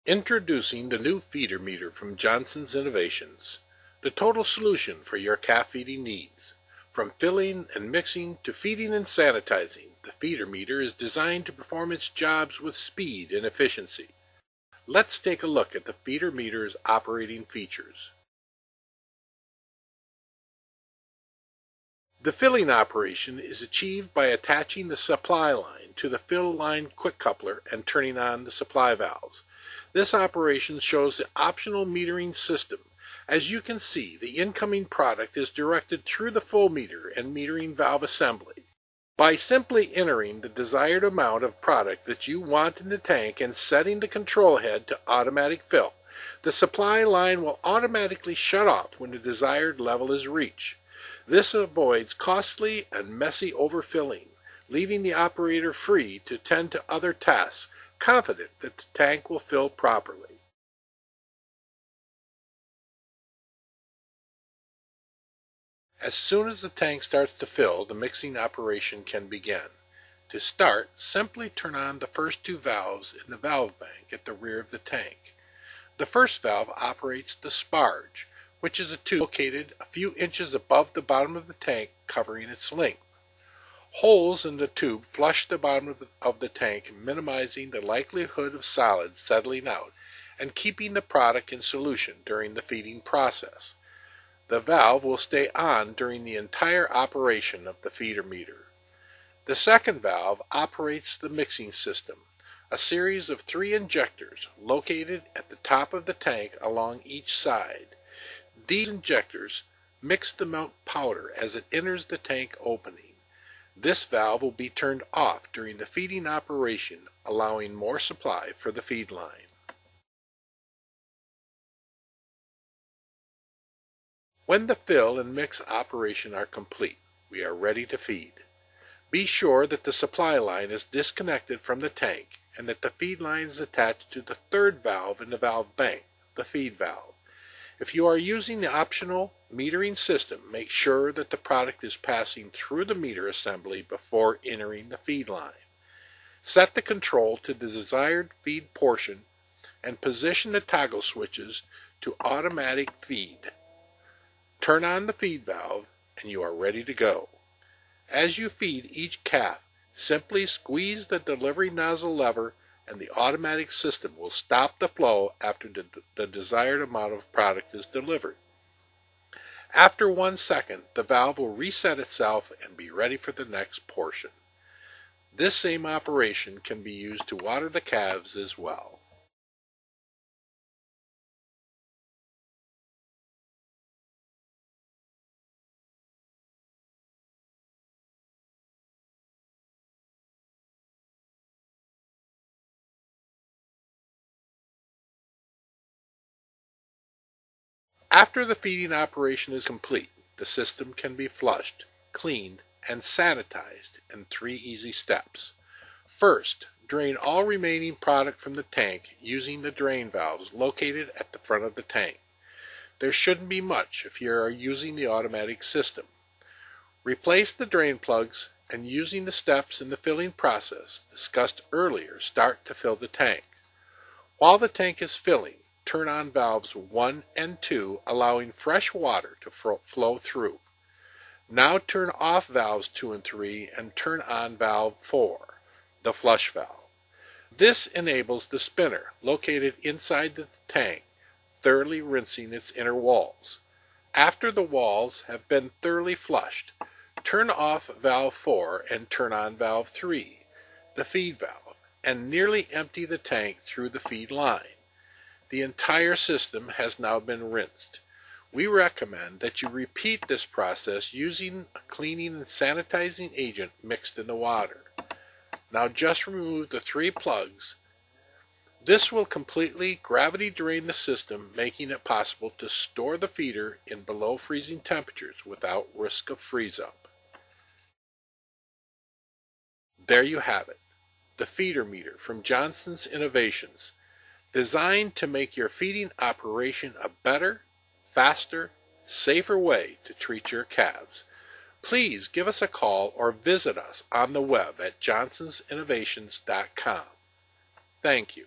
Introducing the new feeder meter from Johnson's Innovations, the total solution for your calf feeding needs. From filling and mixing to feeding and sanitizing, the feeder meter is designed to perform its jobs with speed and efficiency. Let's take a look at the feeder meter's operating features. The filling operation is achieved by attaching the supply line to the fill line quick coupler and turning on the supply valves. This operation shows the optional metering system. As you can see, the incoming product is directed through the full meter and metering valve assembly. By simply entering the desired amount of product that you want in the tank and setting the control head to automatic fill, the supply line will automatically shut off when the desired level is reached. This avoids costly and messy overfilling, leaving the operator free to tend to other tasks, confident that the tank will fill properly. As soon as the tank starts to fill, the mixing operation can begin. To start, simply turn on the first two valves in the valve bank at the rear of the tank. The first valve operates the sparge, which is a tube located a few inches above the bottom of the tank, covering its length. Holes in the tube flush the bottom of the tank, minimizing the likelihood of solids settling out and keeping the product in solution during the feeding process. The valve will stay on during the entire operation of the feeder meter. The second valve operates the mixing system, a series of 3 injectors located at the top of the tank along each side. These injectors mix the milk powder as it enters the tank opening. This valve will be turned off during the feeding operation, allowing more supply for the feed line. When the fill and mix operation are complete, we are ready to feed. Be sure that the supply line is disconnected from the tank and that the feed line is attached to the third valve in the valve bank, the feed valve. If you are using the optional metering system, make sure that the product is passing through the meter assembly before entering the feed line. Set the control to the desired feed portion and position the toggle switches to automatic feed. Turn on the feed valve and you are ready to go. As you feed each calf, simply squeeze the delivery nozzle lever and the automatic system will stop the flow after the desired amount of product is delivered. After 1 second, the valve will reset itself and be ready for the next portion. This same operation can be used to water the calves as well. After the feeding operation is complete, the system can be flushed, cleaned, and sanitized in 3 easy steps. First, drain all remaining product from the tank using the drain valves located at the front of the tank. There shouldn't be much if you are using the automatic system. Replace the drain plugs and using the steps in the filling process discussed earlier, start to fill the tank. While the tank is filling, turn on valves 1 and 2, allowing fresh water to flow through. Now turn off valves 2 and 3 and turn on valve 4, the flush valve. This enables the spinner, located inside the tank, thoroughly rinsing its inner walls. After the walls have been thoroughly flushed, turn off valve 4 and turn on valve 3, the feed valve, and nearly empty the tank through the feed line. The entire system has now been rinsed. We recommend that you repeat this process using a cleaning and sanitizing agent mixed in the water. Now just remove the 3 plugs. This will completely gravity drain the system, making it possible to store the feeder in below freezing temperatures without risk of freeze-up. There you have it, the feeder meter from Johnson's Innovations, designed to make your feeding operation a better, faster, safer way to treat your calves. Please give us a call or visit us on the web at johnsonsinnovations.com. Thank you.